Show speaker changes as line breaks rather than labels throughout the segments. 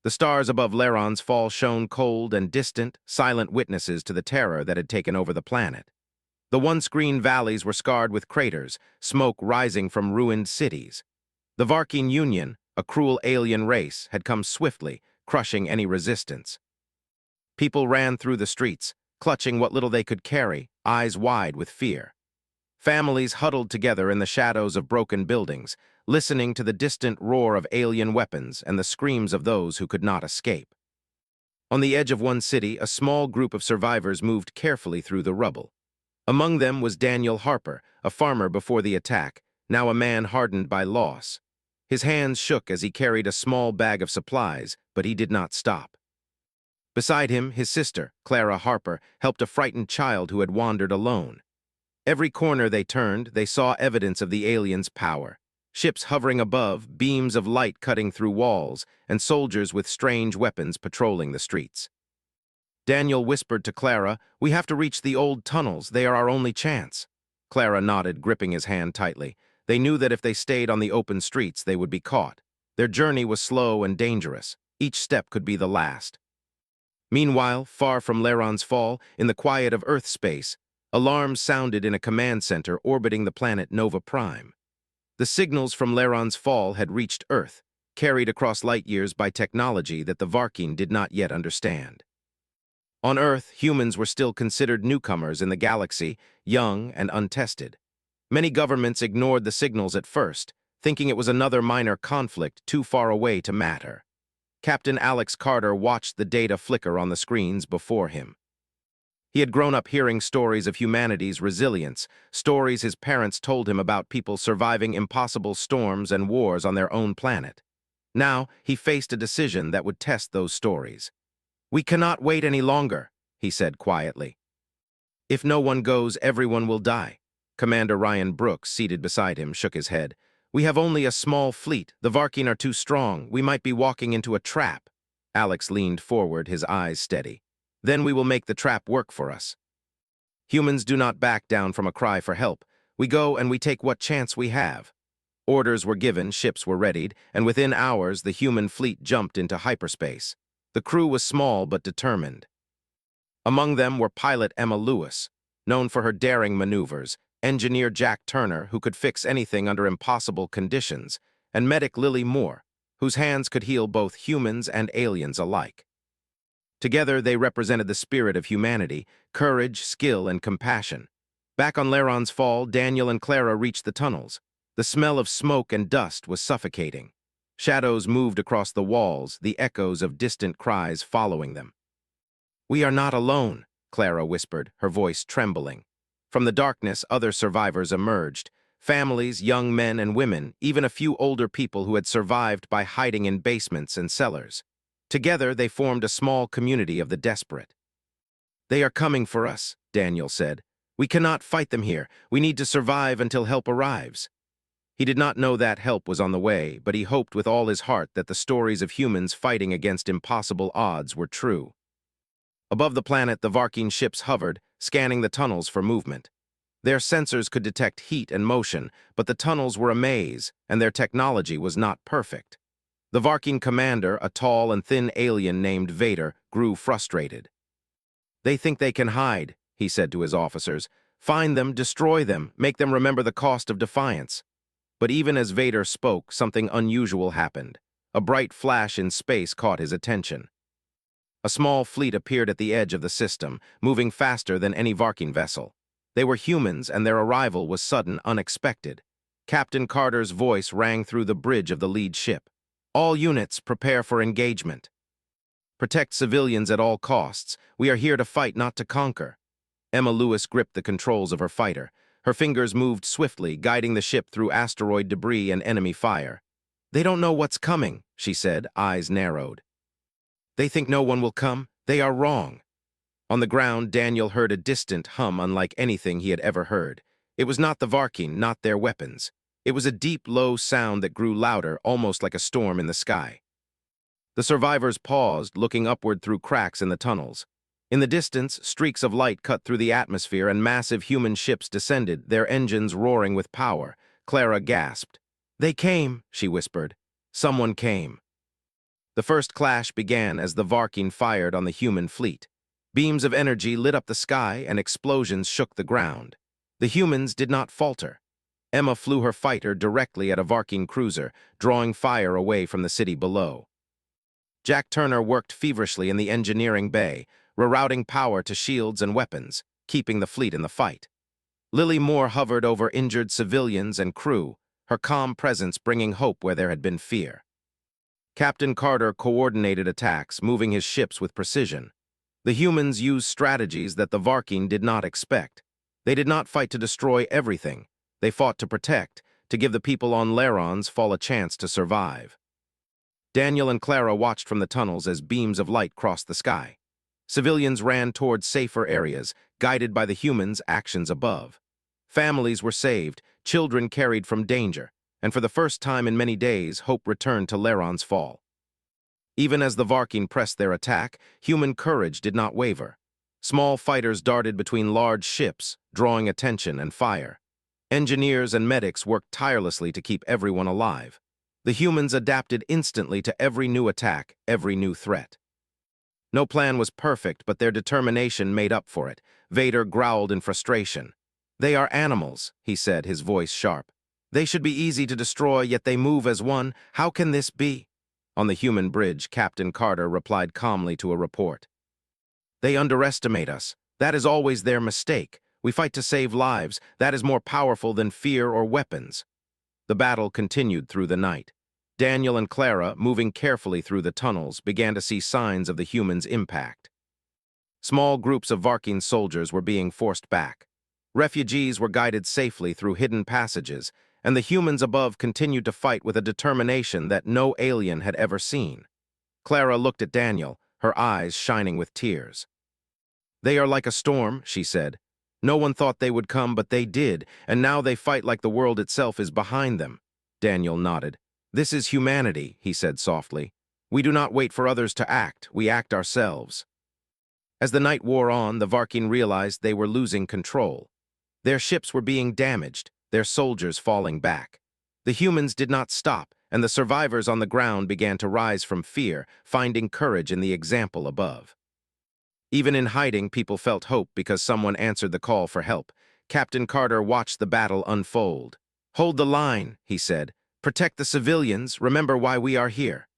The stars above Laron's fall shone cold and distant, silent witnesses to the terror that had taken over the planet. The one-screen valleys were scarred with craters, smoke rising from ruined cities. The Varkeen Union, a cruel alien race, had come swiftly, crushing any resistance. People ran through the streets, clutching what little they could carry, eyes wide with fear. Families huddled together in the shadows of broken buildings, listening to the distant roar of alien weapons and the screams of those who could not escape. On the edge of one city, a small group of survivors moved carefully through the rubble. Among them was Daniel Harper, a farmer before the attack, now a man hardened by loss. His hands shook as he carried a small bag of supplies, but he did not stop. Beside him, his sister, Clara Harper, helped a frightened child who had wandered alone. Every corner they turned, they saw evidence of the aliens' power. Ships hovering above, beams of light cutting through walls, and soldiers with strange weapons patrolling the streets. Daniel whispered to Clara, "We have to reach the old tunnels. They are our only chance." Clara nodded, gripping his hand tightly. They knew that if they stayed on the open streets, they would be caught. Their journey was slow and dangerous. Each step could be the last. Meanwhile, far from Laron's fall, in the quiet of Earth space, alarms sounded in a command center orbiting the planet Nova Prime. The signals from Laron's fall had reached Earth, carried across light years by technology that the Varkeen did not yet understand. On Earth, humans were still considered newcomers in the galaxy, young and untested. Many governments ignored the signals at first, thinking it was another minor conflict too far away to matter. Captain Alex Carter watched the data flicker on the screens before him. He had grown up hearing stories of humanity's resilience, stories his parents told him about people surviving impossible storms and wars on their own planet. Now, he faced a decision that would test those stories. "We cannot wait any longer," he said quietly. "If no one goes, everyone will die." Commander Ryan Brooks, seated beside him, shook his head. "We have only a small fleet. The Varkeen are too strong. We might be walking into a trap." Alex leaned forward, his eyes steady. "Then we will make the trap work for us. Humans do not back down from a cry for help. We go and we take what chance we have." Orders were given, ships were readied, and within hours the human fleet jumped into hyperspace. The crew was small but determined. Among them were pilot Emma Lewis, known for her daring maneuvers, engineer Jack Turner, who could fix anything under impossible conditions, and medic Lily Moore, whose hands could heal both humans and aliens alike. Together, they represented the spirit of humanity, courage, skill, and compassion. Back on Laron's fall, Daniel and Clara reached the tunnels. The smell of smoke and dust was suffocating. Shadows moved across the walls, the echoes of distant cries following them. "We are not alone," Clara whispered, her voice trembling. From the darkness, other survivors emerged. Families, young men and women, even a few older people who had survived by hiding in basements and cellars. Together, they formed a small community of the desperate. "They are coming for us," Daniel said. "We cannot fight them here. We need to survive until help arrives." He did not know that help was on the way, but he hoped with all his heart that the stories of humans fighting against impossible odds were true. Above the planet, the Varkeen ships hovered, scanning the tunnels for movement. Their sensors could detect heat and motion, but the tunnels were a maze, and their technology was not perfect. The Varkeen commander, a tall and thin alien named Vader, grew frustrated. "They think they can hide," he said to his officers. "Find them, destroy them, make them remember the cost of defiance." But even as Vader spoke, something unusual happened. A bright flash in space caught his attention. A small fleet appeared at the edge of the system, moving faster than any Varkeen vessel. They were humans, and their arrival was sudden, unexpected. Captain Carter's voice rang through the bridge of the lead ship. "All units, prepare for engagement. Protect civilians at all costs. We are here to fight, not to conquer." Emma Lewis gripped the controls of her fighter. Her fingers moved swiftly, guiding the ship through asteroid debris and enemy fire. "They don't know what's coming," she said, eyes narrowed. "They think no one will come. They are wrong." On the ground, Daniel heard a distant hum unlike anything he had ever heard. It was not the Varkeen, not their weapons. It was a deep, low sound that grew louder, almost like a storm in the sky. The survivors paused, looking upward through cracks in the tunnels. In the distance, streaks of light cut through the atmosphere and massive human ships descended, their engines roaring with power. Clara gasped. "They came," she whispered. "Someone came." The first clash began as the Varking fired on the human fleet. Beams of energy lit up the sky and explosions shook the ground. The humans did not falter. Emma flew her fighter directly at a Varking cruiser, drawing fire away from the city below. Jack Turner worked feverishly in the engineering bay, rerouting power to shields and weapons, keeping the fleet in the fight. Lily Moore hovered over injured civilians and crew, her calm presence bringing hope where there had been fear. Captain Carter coordinated attacks, moving his ships with precision. The humans used strategies that the Varking did not expect. They did not fight to destroy everything. They fought to protect, to give the people on Lerons Fall a chance to survive. Daniel and Clara watched from the tunnels as beams of light crossed the sky. Civilians ran toward safer areas, guided by the humans' actions above. Families were saved, children carried from danger, and for the first time in many days, hope returned to Lerons Fall. Even as the Varking pressed their attack, human courage did not waver. Small fighters darted between large ships, drawing attention and fire. Engineers and medics worked tirelessly to keep everyone alive. The humans adapted instantly to every new attack, every new threat. No plan was perfect, but their determination made up for it. Vader growled in frustration. "They are animals," he said, his voice sharp. "They should be easy to destroy, yet they move as one. How can this be?" On the human bridge, Captain Carter replied calmly to a report. "They underestimate us. That is always their mistake. We fight to save lives. That is more powerful than fear or weapons." The battle continued through the night. Daniel and Clara, moving carefully through the tunnels, began to see signs of the humans' impact. Small groups of Varking soldiers were being forced back. Refugees were guided safely through hidden passages, and the humans above continued to fight with a determination that no alien had ever seen. Clara looked at Daniel, her eyes shining with tears. "They are like a storm," she said. "No one thought they would come, but they did, and now they fight like the world itself is behind them." Daniel nodded. "This is humanity," he said softly. "We do not wait for others to act, we act ourselves." As the night wore on, the Varking realized they were losing control. Their ships were being damaged, their soldiers falling back. The humans did not stop, and the survivors on the ground began to rise from fear, finding courage in the example above. Even in hiding, people felt hope because someone answered the call for help. Captain Carter watched the battle unfold. "Hold the line," he said. "Protect the civilians. Remember why we are here."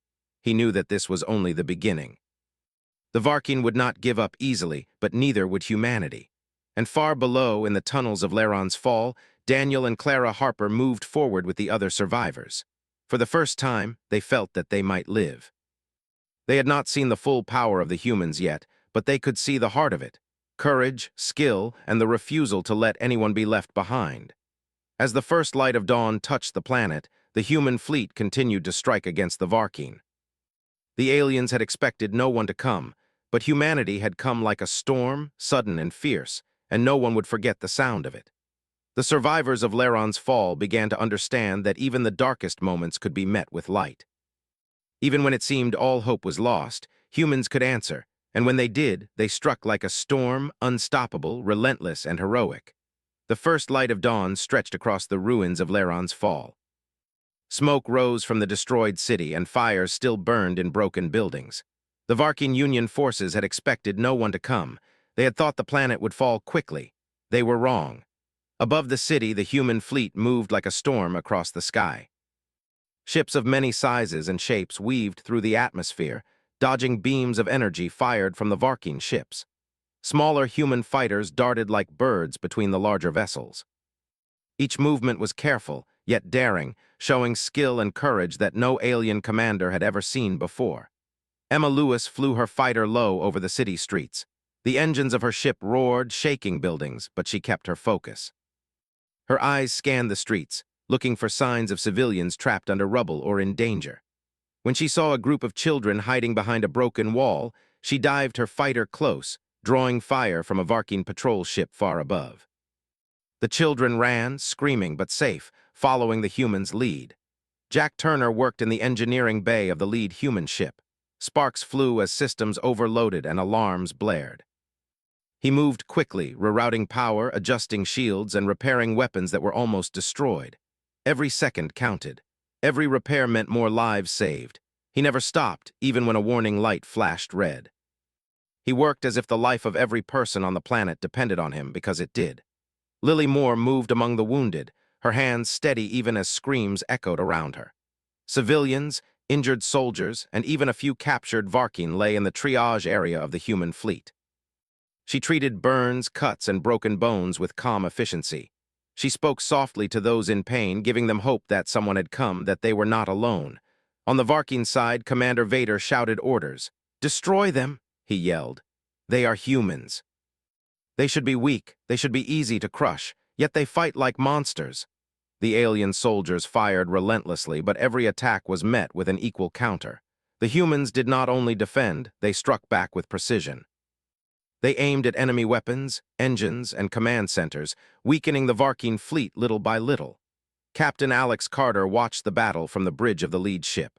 He knew that this was only the beginning. The Varking would not give up easily, but neither would humanity. And far below, in the tunnels of Lerons Fall, Daniel and Clara Harper moved forward with the other survivors. For the first time, they felt that they might live. They had not seen the full power of the humans yet, but they could see the heart of it: courage, skill, and the refusal to let anyone be left behind. As the first light of dawn touched the planet, the human fleet continued to strike against the Varking. The aliens had expected no one to come, but humanity had come like a storm, sudden and fierce, and no one would forget the sound of it. The survivors of Lerons Fall began to understand that even the darkest moments could be met with light. Even when it seemed all hope was lost, humans could answer, and when they did, they struck like a storm, unstoppable, relentless, and heroic. The first light of dawn stretched across the ruins of Lerons Fall. Smoke rose from the destroyed city, and fires still burned in broken buildings. The Varking Union forces had expected no one to come. They had thought the planet would fall quickly. They were wrong. Above the city, the human fleet moved like a storm across the sky. Ships of many sizes and shapes weaved through the atmosphere, dodging beams of energy fired from the Varking ships. Smaller human fighters darted like birds between the larger vessels. Each movement was careful, yet daring, showing skill and courage that no alien commander had ever seen before. Emma Lewis flew her fighter low over the city streets. The engines of her ship roared, shaking buildings, but she kept her focus. Her eyes scanned the streets, looking for signs of civilians trapped under rubble or in danger. When she saw a group of children hiding behind a broken wall, she dived her fighter close, drawing fire from a Varking patrol ship far above. The children ran, screaming but safe, following the human's lead. Jack Turner worked in the engineering bay of the lead human ship. Sparks flew as systems overloaded and alarms blared. He moved quickly, rerouting power, adjusting shields, and repairing weapons that were almost destroyed. Every second counted. Every repair meant more lives saved. He never stopped, even when a warning light flashed red. He worked as if the life of every person on the planet depended on him, because it did. Lily Moore moved among the wounded, her hands steady even as screams echoed around her. Civilians, injured soldiers, and even a few captured Varkin lay in the triage area of the human fleet. She treated burns, cuts, and broken bones with calm efficiency. She spoke softly to those in pain, giving them hope that someone had come, that they were not alone. On the Varkin side, Commander Vader shouted orders. "Destroy them," he yelled. "They are humans. They should be weak, they should be easy to crush, yet they fight like monsters." The alien soldiers fired relentlessly, but every attack was met with an equal counter. The humans did not only defend, they struck back with precision. They aimed at enemy weapons, engines, and command centers, weakening the Varkin fleet little by little. Captain Alex Carter watched the battle from the bridge of the lead ship.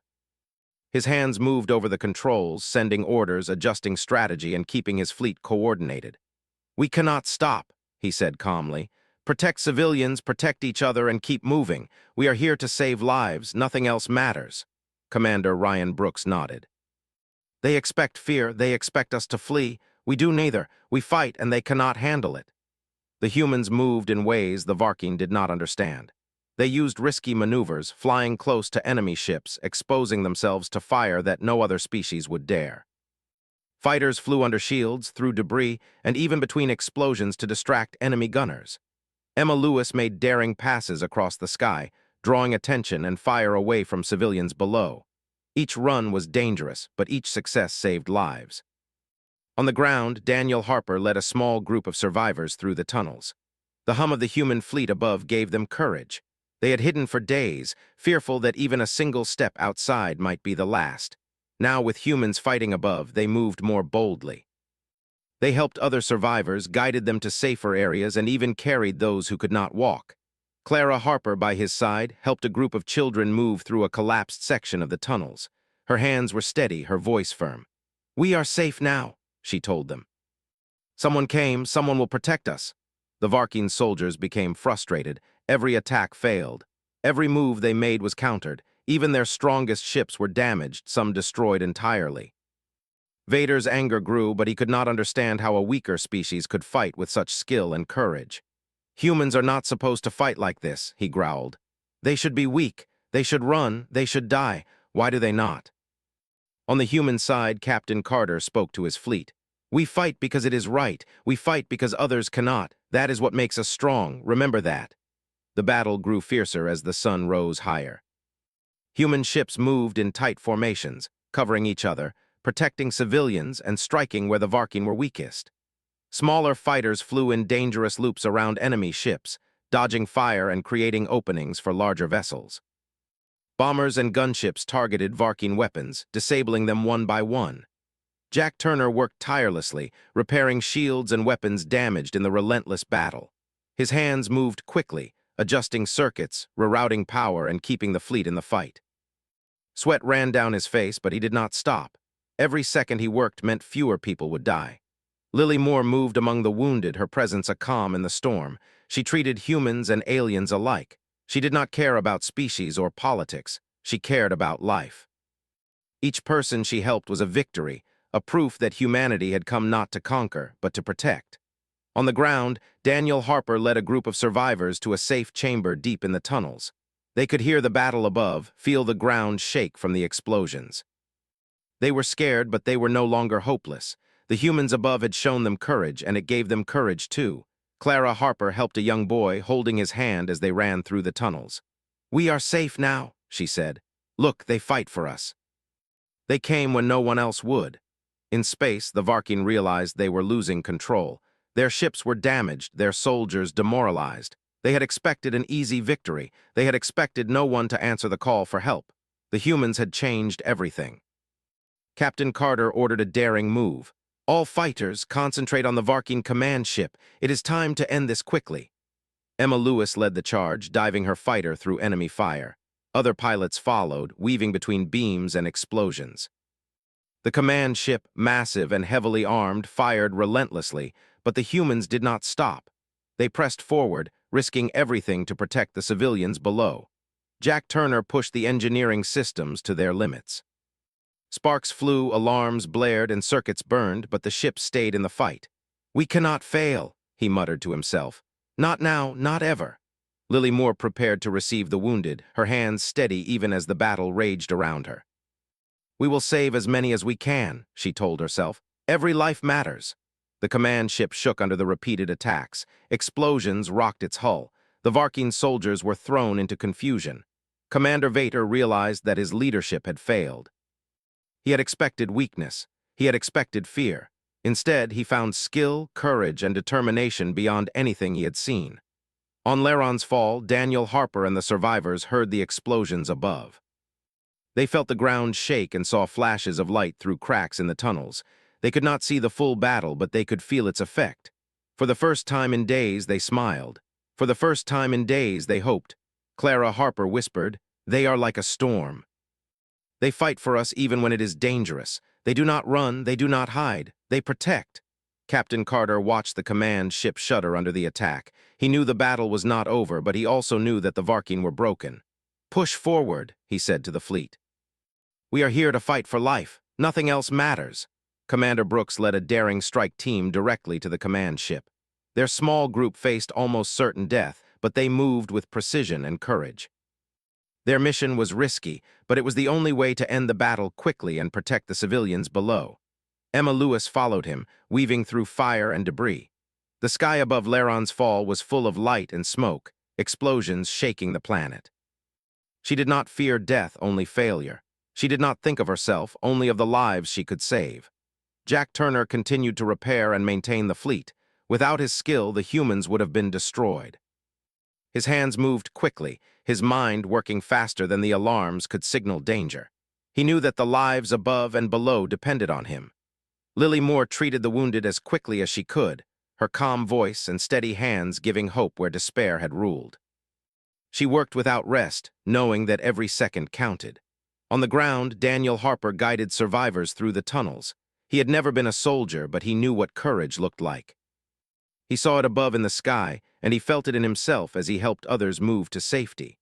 His hands moved over the controls, sending orders, adjusting strategy, and keeping his fleet coordinated. "We cannot stop," he said calmly. "Protect civilians, protect each other, and keep moving. We are here to save lives, nothing else matters." Commander Ryan Brooks nodded. "They expect fear, they expect us to flee. We do neither. We fight, and they cannot handle it." The humans moved in ways the Varkin did not understand. They used risky maneuvers, flying close to enemy ships, exposing themselves to fire that no other species would dare. Fighters flew under shields, through debris, and even between explosions to distract enemy gunners. Emma Lewis made daring passes across the sky, drawing attention and fire away from civilians below. Each run was dangerous, but each success saved lives. On the ground, Daniel Harper led a small group of survivors through the tunnels. The hum of the human fleet above gave them courage. They had hidden for days, fearful that even a single step outside might be the last. Now, with humans fighting above, they moved more boldly. They helped other survivors, guided them to safer areas, and even carried those who could not walk. Clara Harper, by his side, helped a group of children move through a collapsed section of the tunnels. Her hands were steady, her voice firm. "We are safe now," she told them. "Someone came, someone will protect us." The Varkin soldiers became frustrated. Every attack failed. Every move they made was countered. Even their strongest ships were damaged, some destroyed entirely. Vader's anger grew, but he could not understand how a weaker species could fight with such skill and courage. "Humans are not supposed to fight like this," he growled. "They should be weak. They should run. They should die. Why do they not?" On the human side, Captain Carter spoke to his fleet. "We fight because it is right. We fight because others cannot. That is what makes us strong. Remember that." The battle grew fiercer as the sun rose higher. Human ships moved in tight formations, covering each other, protecting civilians and striking where the Varkin were weakest. Smaller fighters flew in dangerous loops around enemy ships, dodging fire and creating openings for larger vessels. Bombers and gunships targeted Varkin weapons, disabling them one by one. Jack Turner worked tirelessly, repairing shields and weapons damaged in the relentless battle. His hands moved quickly, adjusting circuits, rerouting power, and keeping the fleet in the fight. Sweat ran down his face, but he did not stop. Every second he worked meant fewer people would die. Lily Moore moved among the wounded, her presence a calm in the storm. She treated humans and aliens alike. She did not care about species or politics. She cared about life. Each person she helped was a victory, a proof that humanity had come not to conquer, but to protect. On the ground, Daniel Harper led a group of survivors to a safe chamber deep in the tunnels. They could hear the battle above, feel the ground shake from the explosions. They were scared, but they were no longer hopeless. The humans above had shown them courage, and it gave them courage too. Clara Harper helped a young boy, holding his hand as they ran through the tunnels. "We are safe now," she said. "Look, they fight for us." They came when no one else would. In space, the Varkin realized they were losing control. Their ships were damaged, their soldiers demoralized. They had expected an easy victory. They had expected no one to answer the call for help. The humans had changed everything. Captain Carter ordered a daring move. "All fighters, concentrate on the Varkin command ship. It is time to end this quickly." Emma Lewis led the charge, diving her fighter through enemy fire. Other pilots followed, weaving between beams and explosions. The command ship, massive and heavily armed, fired relentlessly, but the humans did not stop. They pressed forward, risking everything to protect the civilians below. Jack Turner pushed the engineering systems to their limits. Sparks flew, alarms blared, and circuits burned, but the ship stayed in the fight. "We cannot fail," he muttered to himself. "Not now, not ever." Lily Moore prepared to receive the wounded, her hands steady even as the battle raged around her. "We will save as many as we can," she told herself. "Every life matters." The command ship shook under the repeated attacks. Explosions rocked its hull. The Varking soldiers were thrown into confusion. Commander Vader realized that his leadership had failed. He had expected weakness. He had expected fear. Instead, he found skill, courage, and determination beyond anything he had seen. On Laron's fall, Daniel Harper and the survivors heard the explosions above. They felt the ground shake and saw flashes of light through cracks in the tunnels. They could not see the full battle, but they could feel its effect. For the first time in days, they smiled. For the first time in days, they hoped. Clara Harper whispered, "They are like a storm. They fight for us even when it is dangerous. They do not run, they do not hide, they protect." Captain Carter watched the command ship shudder under the attack. He knew the battle was not over, but he also knew that the Varking were broken. "Push forward," he said to the fleet. "We are here to fight for life. Nothing else matters." Commander Brooks led a daring strike team directly to the command ship. Their small group faced almost certain death, but they moved with precision and courage. Their mission was risky, but it was the only way to end the battle quickly and protect the civilians below. Emma Lewis followed him, weaving through fire and debris. The sky above Laron's fall was full of light and smoke, explosions shaking the planet. She did not fear death, only failure. She did not think of herself, only of the lives she could save. Jack Turner continued to repair and maintain the fleet. Without his skill, the humans would have been destroyed. His hands moved quickly, his mind working faster than the alarms could signal danger. He knew that the lives above and below depended on him. Lily Moore treated the wounded as quickly as she could, her calm voice and steady hands giving hope where despair had ruled. She worked without rest, knowing that every second counted. On the ground, Daniel Harper guided survivors through the tunnels. He had never been a soldier, but he knew what courage looked like. He saw it above in the sky, and he felt it in himself as he helped others move to safety.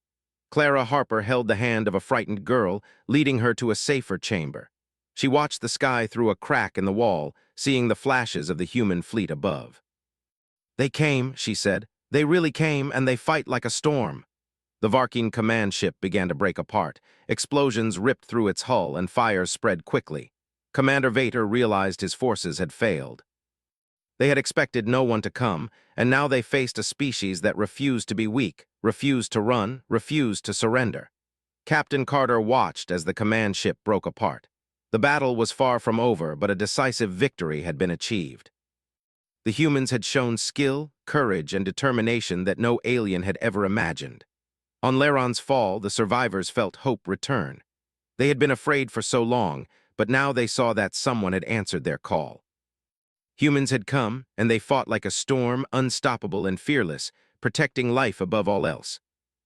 Clara Harper held the hand of a frightened girl, leading her to a safer chamber. She watched the sky through a crack in the wall, seeing the flashes of the human fleet above. "They came," she said. "They really came, and they fight like a storm." The Varking command ship began to break apart. Explosions ripped through its hull, and fires spread quickly. Commander Vader realized his forces had failed. They had expected no one to come, and now they faced a species that refused to be weak, refused to run, refused to surrender. Captain Carter watched as the command ship broke apart. The battle was far from over, but a decisive victory had been achieved. The humans had shown skill, courage, and determination that no alien had ever imagined. On Laron's fall, the survivors felt hope return. They had been afraid for so long, but now they saw that someone had answered their call. Humans had come, and they fought like a storm, unstoppable and fearless, protecting life above all else.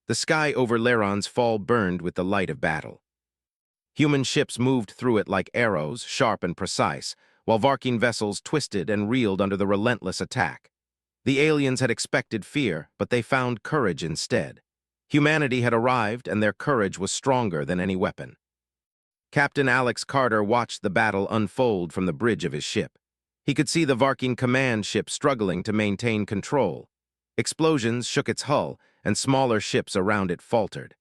The sky over Laron's fall burned with the light of battle. Human ships moved through it like arrows, sharp and precise, while Varking vessels twisted and reeled under the relentless attack. The aliens had expected fear, but they found courage instead. Humanity had arrived, and their courage was stronger than any weapon. Captain Alex Carter watched the battle unfold from the bridge of his ship. He could see the Varking command ship struggling to maintain control. Explosions shook its hull, and smaller ships around it faltered.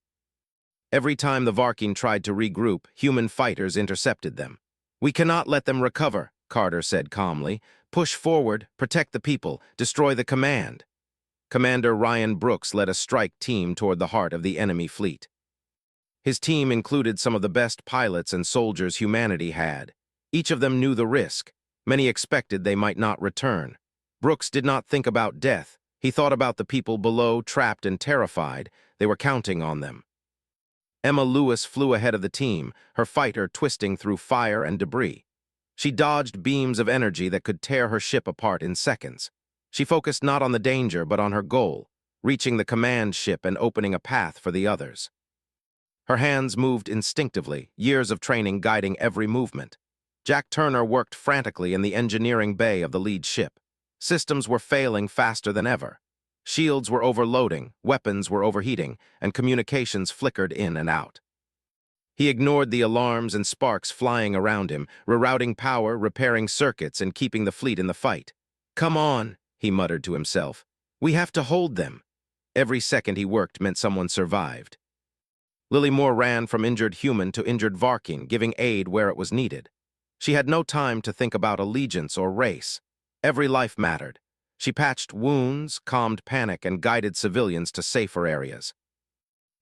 Every time the Varking tried to regroup, human fighters intercepted them. "We cannot let them recover," Carter said calmly. "Push forward, protect the people, destroy the command." Commander Ryan Brooks led a strike team toward the heart of the enemy fleet. His team included some of the best pilots and soldiers humanity had. Each of them knew the risk. Many expected they might not return. Brooks did not think about death. He thought about the people below, trapped and terrified. They were counting on them. Emma Lewis flew ahead of the team, her fighter twisting through fire and debris. She dodged beams of energy that could tear her ship apart in seconds. She focused not on the danger, but on her goal, reaching the command ship and opening a path for the others. Her hands moved instinctively, years of training guiding every movement. Jack Turner worked frantically in the engineering bay of the lead ship. Systems were failing faster than ever. Shields were overloading, weapons were overheating, and communications flickered in and out. He ignored the alarms and sparks flying around him, rerouting power, repairing circuits, and keeping the fleet in the fight. "Come on," he muttered to himself. "We have to hold them." Every second he worked meant someone survived. Lily Moore ran from injured human to injured Varking, giving aid where it was needed. She had no time to think about allegiance or race. Every life mattered. She patched wounds, calmed panic, and guided civilians to safer areas.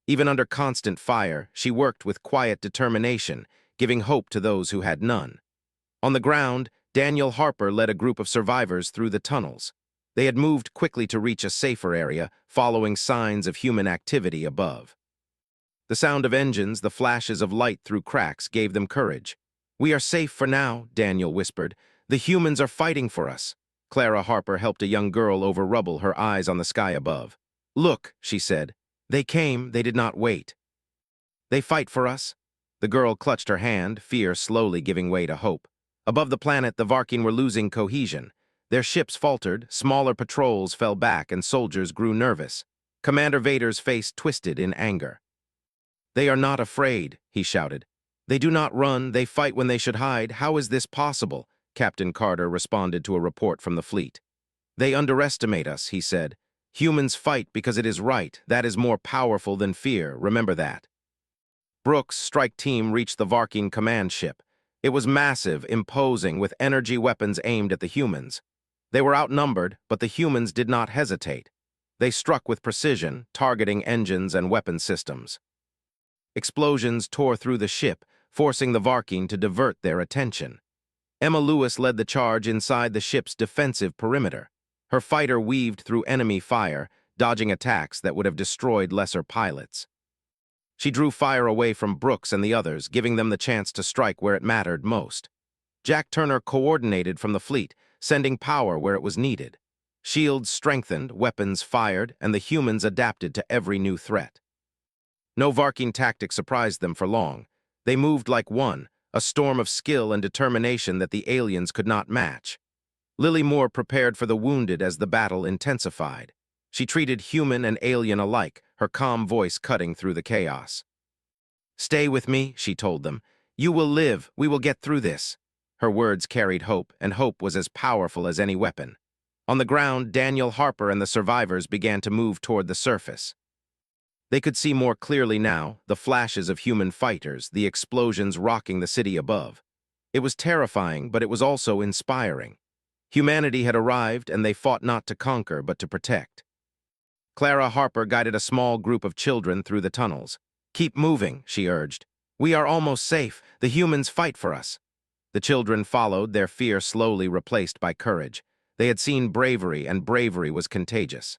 Even under constant fire, she worked with quiet determination, giving hope to those who had none. On the ground, Daniel Harper led a group of survivors through the tunnels. They had moved quickly to reach a safer area, following signs of human activity above. The sound of engines, the flashes of light through cracks, gave them courage. "We are safe for now," Daniel whispered. "The humans are fighting for us." Clara Harper helped a young girl over rubble, her eyes on the sky above. "Look," she said. "They came, they did not wait. They fight for us." The girl clutched her hand, fear slowly giving way to hope. Above the planet, the Varking were losing cohesion. Their ships faltered, smaller patrols fell back, and soldiers grew nervous. Commander Vader's face twisted in anger. "They are not afraid," he shouted. "They do not run, they fight when they should hide. How is this possible?" Captain Carter responded to a report from the fleet. "They underestimate us," he said. "Humans fight because it is right. That is more powerful than fear. Remember that." Brooks' strike team reached the Varking command ship. It was massive, imposing, with energy weapons aimed at the humans. They were outnumbered, but the humans did not hesitate. They struck with precision, targeting engines and weapon systems. Explosions tore through the ship, forcing the Varking to divert their attention. Emma Lewis led the charge inside the ship's defensive perimeter. Her fighter weaved through enemy fire, dodging attacks that would have destroyed lesser pilots. She drew fire away from Brooks and the others, giving them the chance to strike where it mattered most. Jack Turner coordinated from the fleet, sending power where it was needed. Shields strengthened, weapons fired, and the humans adapted to every new threat. No Varking tactic surprised them for long. They moved like one, a storm of skill and determination that the aliens could not match. Lily Moore prepared for the wounded as the battle intensified. She treated human and alien alike, her calm voice cutting through the chaos. "Stay with me," she told them. "You will live. We will get through this." Her words carried hope, and hope was as powerful as any weapon. On the ground, Daniel Harper and the survivors began to move toward the surface. They could see more clearly now, the flashes of human fighters, the explosions rocking the city above. It was terrifying, but it was also inspiring. Humanity had arrived, and they fought not to conquer, but to protect. Clara Harper guided a small group of children through the tunnels. "Keep moving," she urged. "We are almost safe. The humans fight for us." The children followed, their fear slowly replaced by courage. They had seen bravery, and bravery was contagious.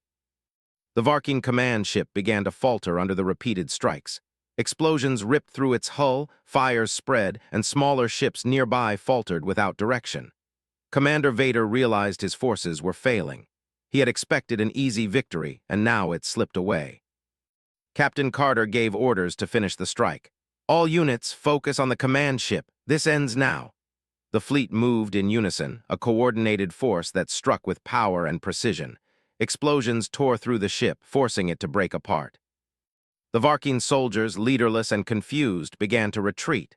The Varking command ship began to falter under the repeated strikes. Explosions ripped through its hull, fires spread, and smaller ships nearby faltered without direction. Commander Vader realized his forces were failing. He had expected an easy victory, and now it slipped away. Captain Carter gave orders to finish the strike. "All units, focus on the command ship. This ends now." The fleet moved in unison, a coordinated force that struck with power and precision. Explosions tore through the ship, forcing it to break apart. The Varking soldiers, leaderless and confused, began to retreat.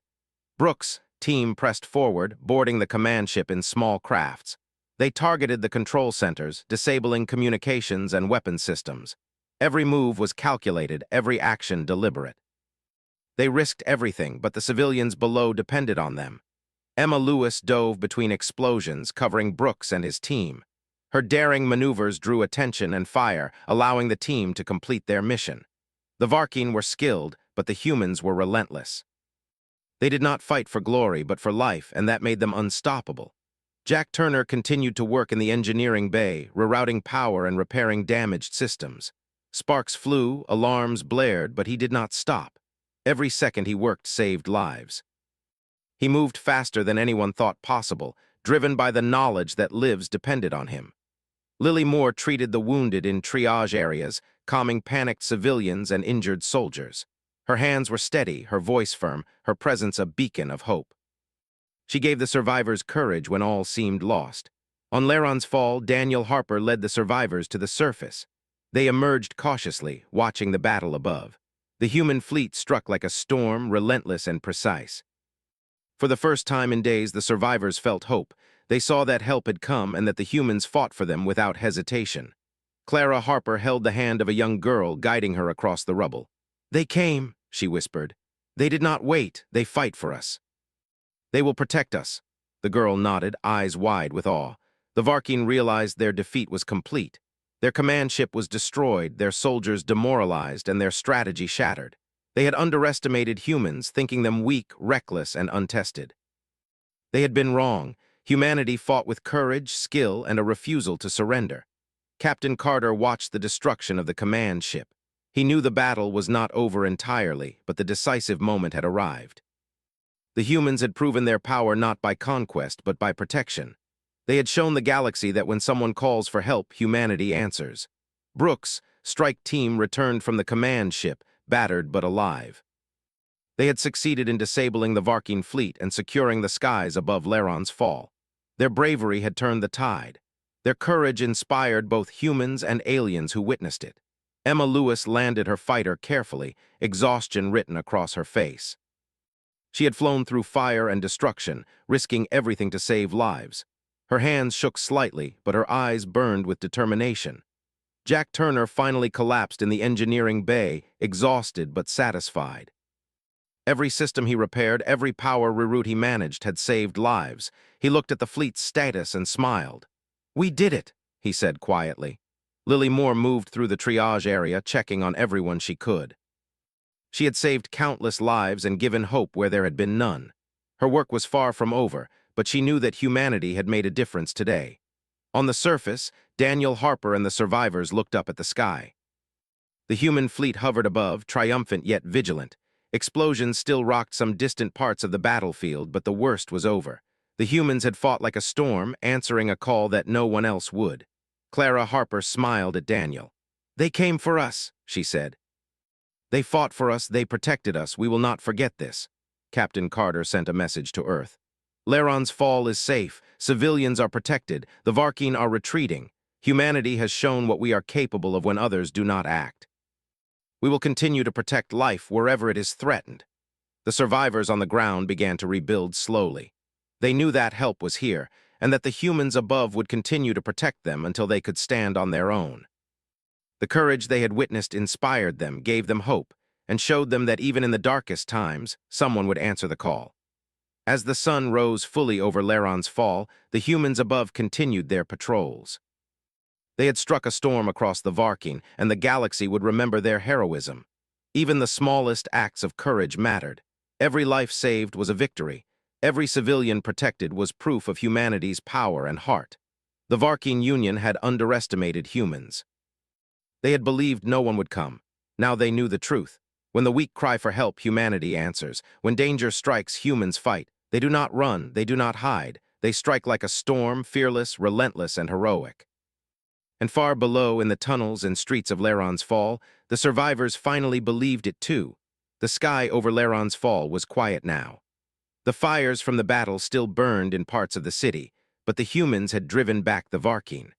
Brooks' team pressed forward, boarding the command ship in small crafts. They targeted the control centers, disabling communications and weapon systems. Every move was calculated, every action deliberate. They risked everything, but the civilians below depended on them. Emma Lewis dove between explosions, covering Brooks and his team. Her daring maneuvers drew attention and fire, allowing the team to complete their mission. The Varking were skilled, but the humans were relentless. They did not fight for glory, but for life, and that made them unstoppable. Jack Turner continued to work in the engineering bay, rerouting power and repairing damaged systems. Sparks flew, alarms blared, but he did not stop. Every second he worked saved lives. He moved faster than anyone thought possible, driven by the knowledge that lives depended on him. Lily Moore treated the wounded in triage areas, calming panicked civilians and injured soldiers. Her hands were steady, her voice firm, her presence a beacon of hope. She gave the survivors courage when all seemed lost. On Laron's fall, Daniel Harper led the survivors to the surface. They emerged cautiously, watching the battle above. The human fleet struck like a storm, relentless and precise. For the first time in days, the survivors felt hope. They saw that help had come and that the humans fought for them without hesitation. Clara Harper held the hand of a young girl, guiding her across the rubble. "They came," she whispered. "They did not wait. They fight for us. They will protect us." The girl nodded, eyes wide with awe. The Varkeen realized their defeat was complete. Their command ship was destroyed, their soldiers demoralized, and their strategy shattered. They had underestimated humans, thinking them weak, reckless, and untested. They had been wrong. Humanity fought with courage, skill, and a refusal to surrender. Captain Carter watched the destruction of the command ship. He knew the battle was not over entirely, but the decisive moment had arrived. The humans had proven their power not by conquest, but by protection. They had shown the galaxy that when someone calls for help, humanity answers. Brooks' strike team returned from the command ship, battered but alive. They had succeeded in disabling the Varkeen fleet and securing the skies above Laron's fall. Their bravery had turned the tide. Their courage inspired both humans and aliens who witnessed it. Emma Lewis landed her fighter carefully, exhaustion written across her face. She had flown through fire and destruction, risking everything to save lives. Her hands shook slightly, but her eyes burned with determination. Jack Turner finally collapsed in the engineering bay, exhausted but satisfied. Every system he repaired, every power reroute he managed had saved lives. He looked at the fleet's status and smiled. "We did it," he said quietly. Lily Moore moved through the triage area, checking on everyone she could. She had saved countless lives and given hope where there had been none. Her work was far from over, but she knew that humanity had made a difference today. On the surface, Daniel Harper and the survivors looked up at the sky. The human fleet hovered above, triumphant yet vigilant. Explosions still rocked some distant parts of the battlefield, but the worst was over. The humans had fought like a storm, answering a call that no one else would. Clara Harper smiled at Daniel. "They came for us," she said. "They fought for us, they protected us, we will not forget this." Captain Carter sent a message to Earth. "Laron's fall is safe, civilians are protected, the Varkeen are retreating. Humanity has shown what we are capable of when others do not act. We will continue to protect life wherever it is threatened." The survivors on the ground began to rebuild slowly. They knew that help was here, and that the humans above would continue to protect them until they could stand on their own. The courage they had witnessed inspired them, gave them hope, and showed them that even in the darkest times, someone would answer the call. As the sun rose fully over Laron's fall, the humans above continued their patrols. They had struck a storm across the Varkeen, and the galaxy would remember their heroism. Even the smallest acts of courage mattered. Every life saved was a victory. Every civilian protected was proof of humanity's power and heart. The Varkeen Union had underestimated humans. They had believed no one would come. Now they knew the truth. When the weak cry for help, humanity answers. When danger strikes, humans fight. They do not run, they do not hide. They strike like a storm, fearless, relentless, and heroic. And far below, in the tunnels and streets of Laron's fall, the survivors finally believed it too. The sky over Laron's fall was quiet now. The fires from the battle still burned in parts of the city, but the humans had driven back the Varkeen.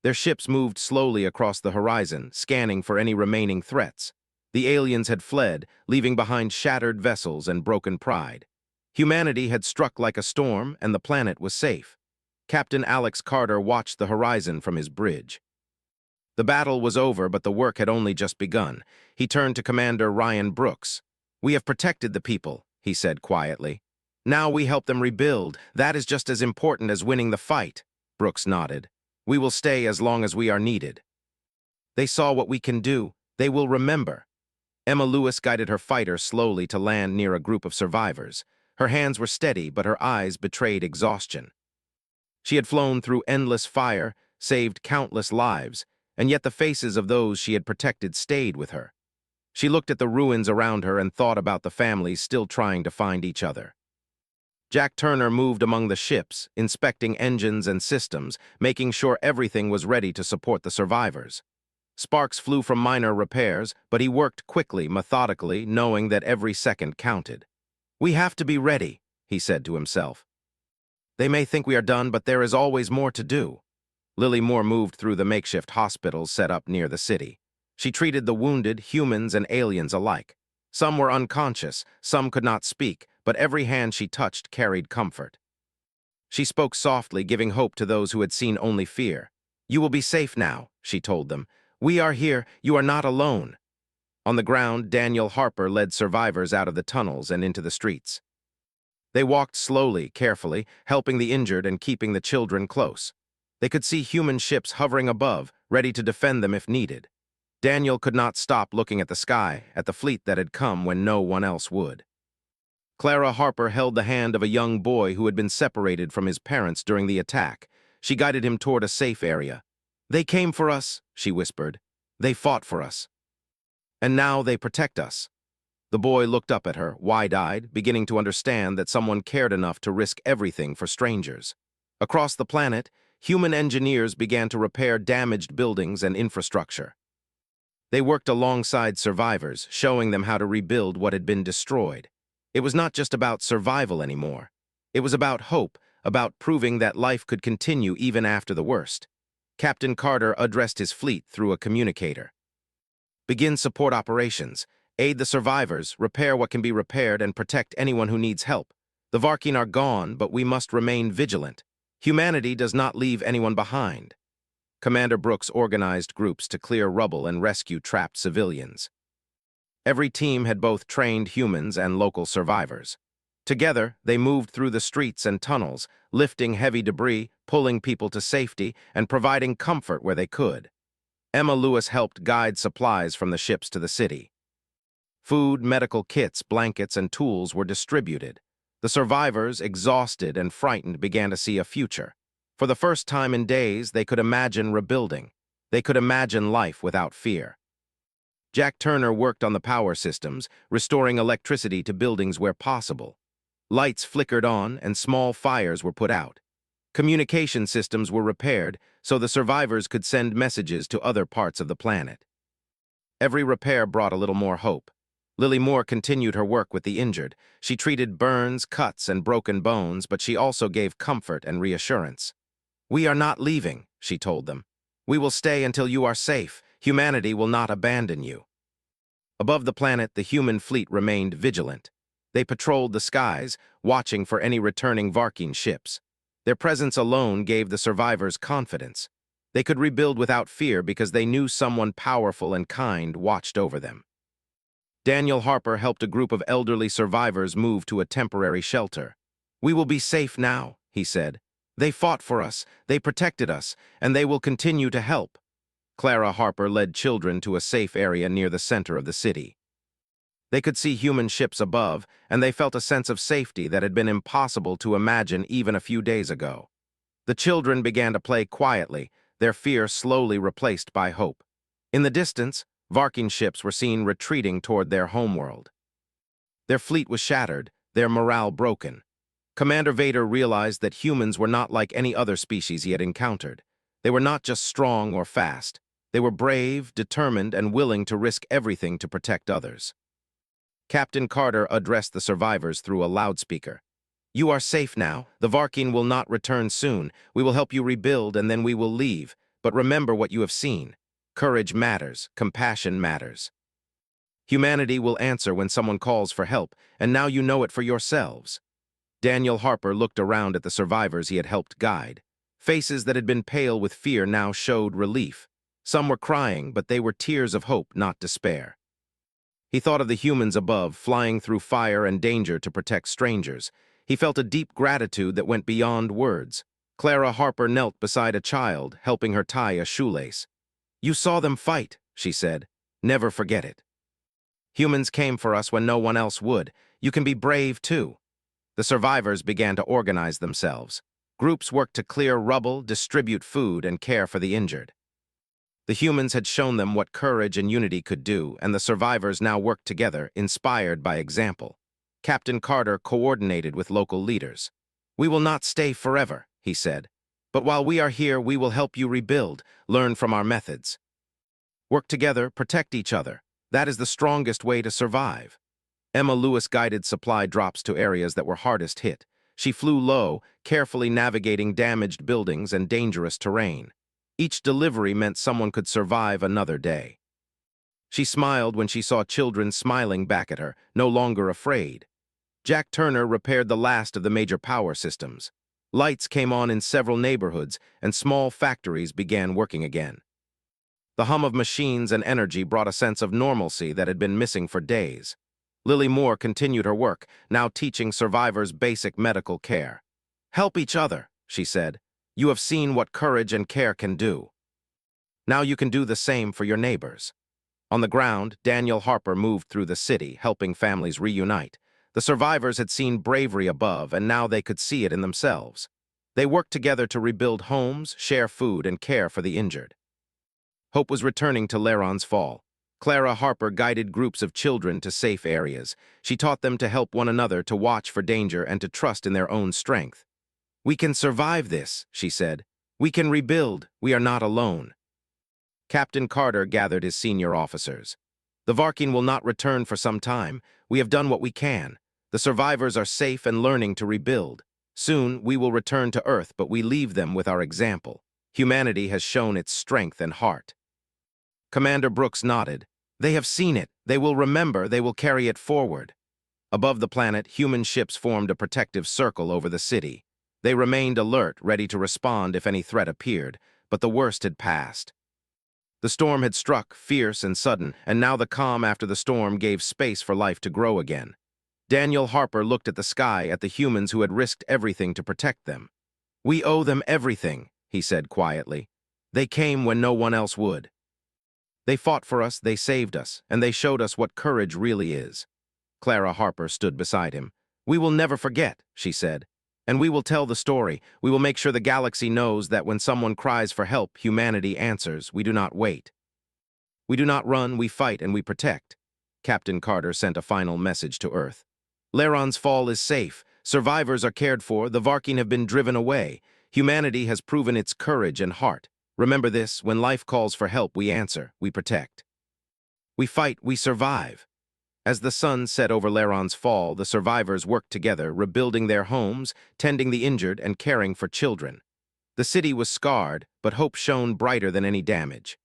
Their ships moved slowly across the horizon, scanning for any remaining threats. The aliens had fled, leaving behind shattered vessels and broken pride. Humanity had struck like a storm, and the planet was safe. Captain Alex Carter watched the horizon from his bridge. The battle was over, but the work had only just begun. He turned to Commander Ryan Brooks. "We have protected the people," he said quietly. "Now we help them rebuild. That is just as important as winning the fight." Brooks nodded. "We will stay as long as we are needed. They saw what we can do. They will remember." Emma Lewis guided her fighter slowly to land near a group of survivors. Her hands were steady, but her eyes betrayed exhaustion. She had flown through endless fire, saved countless lives, and yet the faces of those she had protected stayed with her. She looked at the ruins around her and thought about the families still trying to find each other. Jack Turner moved among the ships, inspecting engines and systems, making sure everything was ready to support the survivors. Sparks flew from minor repairs, but he worked quickly, methodically, knowing that every second counted. "We have to be ready," he said to himself. "They may think we are done, but there is always more to do." Lily Moore moved through the makeshift hospitals set up near the city. She treated the wounded, humans and aliens alike. Some were unconscious, some could not speak, but every hand she touched carried comfort. She spoke softly, giving hope to those who had seen only fear. "You will be safe now," she told them. "We are here. You are not alone." On the ground, Daniel Harper led survivors out of the tunnels and into the streets. They walked slowly, carefully, helping the injured and keeping the children close. They could see human ships hovering above, ready to defend them if needed. Daniel could not stop looking at the sky, at the fleet that had come when no one else would. Clara Harper held the hand of a young boy who had been separated from his parents during the attack. She guided him toward a safe area. "They came for us," she whispered. "They fought for us. And now they protect us." The boy looked up at her, wide-eyed, beginning to understand that someone cared enough to risk everything for strangers. Across the planet, human engineers began to repair damaged buildings and infrastructure. They worked alongside survivors, showing them how to rebuild what had been destroyed. It was not just about survival anymore. It was about hope, about proving that life could continue even after the worst. Captain Carter addressed his fleet through a communicator. "Begin support operations. Aid the survivors, repair what can be repaired, and protect anyone who needs help. The Varkin are gone, but we must remain vigilant. Humanity does not leave anyone behind." Commander Brooks organized groups to clear rubble and rescue trapped civilians. Every team had both trained humans and local survivors. Together, they moved through the streets and tunnels, lifting heavy debris, pulling people to safety, and providing comfort where they could. Emma Lewis helped guide supplies from the ships to the city. Food, medical kits, blankets, and tools were distributed. The survivors, exhausted and frightened, began to see a future. For the first time in days, they could imagine rebuilding. They could imagine life without fear. Jack Turner worked on the power systems, restoring electricity to buildings where possible. Lights flickered on and small fires were put out. Communication systems were repaired so the survivors could send messages to other parts of the planet. Every repair brought a little more hope. Lily Moore continued her work with the injured. She treated burns, cuts, and broken bones, but she also gave comfort and reassurance. "We are not leaving," she told them. "We will stay until you are safe. Humanity will not abandon you." Above the planet, the human fleet remained vigilant. They patrolled the skies, watching for any returning Varkin ships. Their presence alone gave the survivors confidence. They could rebuild without fear because they knew someone powerful and kind watched over them. Daniel Harper helped a group of elderly survivors move to a temporary shelter. "We will be safe now," he said. "They fought for us, they protected us, and they will continue to help." Clara Harper led children to a safe area near the center of the city. They could see human ships above, and they felt a sense of safety that had been impossible to imagine even a few days ago. The children began to play quietly, their fear slowly replaced by hope. In the distance, Varkin ships were seen retreating toward their homeworld. Their fleet was shattered, their morale broken. Commander Vader realized that humans were not like any other species he had encountered. They were not just strong or fast. They were brave, determined, and willing to risk everything to protect others. Captain Carter addressed the survivors through a loudspeaker. "You are safe now. The Varkin will not return soon. We will help you rebuild, and then we will leave. But remember what you have seen. Courage matters. Compassion matters. Humanity will answer when someone calls for help, and now you know it for yourselves." Daniel Harper looked around at the survivors he had helped guide. Faces that had been pale with fear now showed relief. Some were crying, but they were tears of hope, not despair. He thought of the humans above, flying through fire and danger to protect strangers. He felt a deep gratitude that went beyond words. Clara Harper knelt beside a child, helping her tie a shoelace. "You saw them fight," she said. "Never forget it. Humans came for us when no one else would. You can be brave, too." The survivors began to organize themselves. Groups worked to clear rubble, distribute food, and care for the injured. The humans had shown them what courage and unity could do, and the survivors now worked together, inspired by example. Captain Carter coordinated with local leaders. "We will not stay forever," he said. "But while we are here, we will help you rebuild, learn from our methods. Work together, protect each other. That is the strongest way to survive." Emma Lewis guided supply drops to areas that were hardest hit. She flew low, carefully navigating damaged buildings and dangerous terrain. Each delivery meant someone could survive another day. She smiled when she saw children smiling back at her, no longer afraid. Jack Turner repaired the last of the major power systems. Lights came on in several neighborhoods, and small factories began working again. The hum of machines and energy brought a sense of normalcy that had been missing for days. Lily Moore continued her work, now teaching survivors basic medical care. "Help each other," she said. "You have seen what courage and care can do. Now you can do the same for your neighbors." On the ground, Daniel Harper moved through the city, helping families reunite. The survivors had seen bravery above, and now they could see it in themselves. They worked together to rebuild homes, share food, and care for the injured. Hope was returning to Laron's Fall. Clara Harper guided groups of children to safe areas. She taught them to help one another, to watch for danger, and to trust in their own strength. "We can survive this," she said. "We can rebuild. We are not alone." Captain Carter gathered his senior officers. "The Varking will not return for some time. We have done what we can. The survivors are safe and learning to rebuild. Soon we will return to Earth, but we leave them with our example. Humanity has shown its strength and heart." Commander Brooks nodded. "They have seen it. They will remember. They will carry it forward." Above the planet, human ships formed a protective circle over the city. They remained alert, ready to respond if any threat appeared, but the worst had passed. The storm had struck, fierce and sudden, and now the calm after the storm gave space for life to grow again. Daniel Harper looked at the sky, at the humans who had risked everything to protect them. "We owe them everything," he said quietly. "They came when no one else would. They fought for us, they saved us, and they showed us what courage really is." Clara Harper stood beside him. "We will never forget," she said. "And we will tell the story. We will make sure the galaxy knows that when someone cries for help, humanity answers. We do not wait. We do not run, we fight, and we protect." Captain Carter sent a final message to Earth. "Laron's Fall is safe. Survivors are cared for. The Varking have been driven away. Humanity has proven its courage and heart. Remember this, when life calls for help, we answer, we protect. We fight, we survive." As the sun set over Laron's Fall, the survivors worked together, rebuilding their homes, tending the injured, and caring for children. The city was scarred, but hope shone brighter than any damage.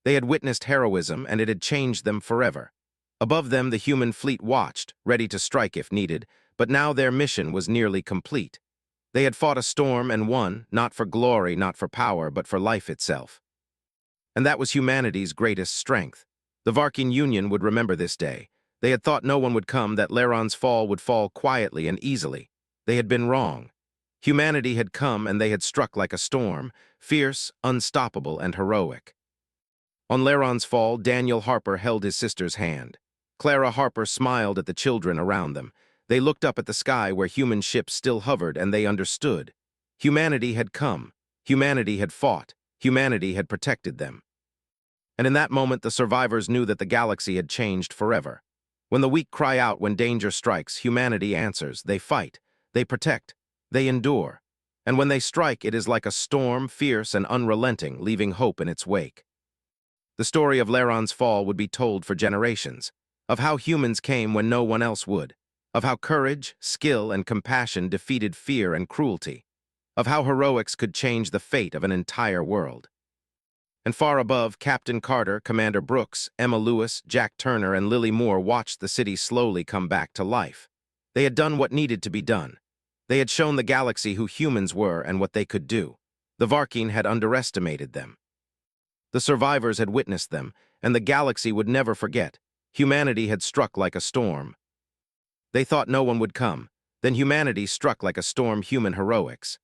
They had witnessed heroism, and it had changed them forever. Above them, the human fleet watched, ready to strike if needed, but now their mission was nearly complete. They had fought a storm and won, not for glory, not for power, but for life itself. And that was humanity's greatest strength. The Varking Union would remember this day. They had thought no one would come, that Laron's Fall would fall quietly and easily. They had been wrong. Humanity had come, and they had struck like a storm, fierce, unstoppable, and heroic. On Laron's Fall, Daniel Harper held his sister's hand. Clara Harper smiled at the children around them. They looked up at the sky where human ships still hovered, and they understood. Humanity had come. Humanity had fought. Humanity had protected them. And in that moment, the survivors knew that the galaxy had changed forever. When the weak cry out when danger strikes, humanity answers. They fight. They protect. They endure. And when they strike, it is like a storm, fierce and unrelenting, leaving hope in its wake. The story of Laron's Fall would be told for generations, of how humans came when no one else would, of how courage, skill, and compassion defeated fear and cruelty, of how heroics could change the fate of an entire world. And far above, Captain Carter, Commander Brooks, Emma Lewis, Jack Turner, and Lily Moore watched the city slowly come back to life. They had done what needed to be done. They had shown the galaxy who humans were and what they could do. The Varking had underestimated them. The survivors had witnessed them, and the galaxy would never forget. Humanity had struck like a storm. They thought no one would come. Then humanity struck like a storm, human heroics.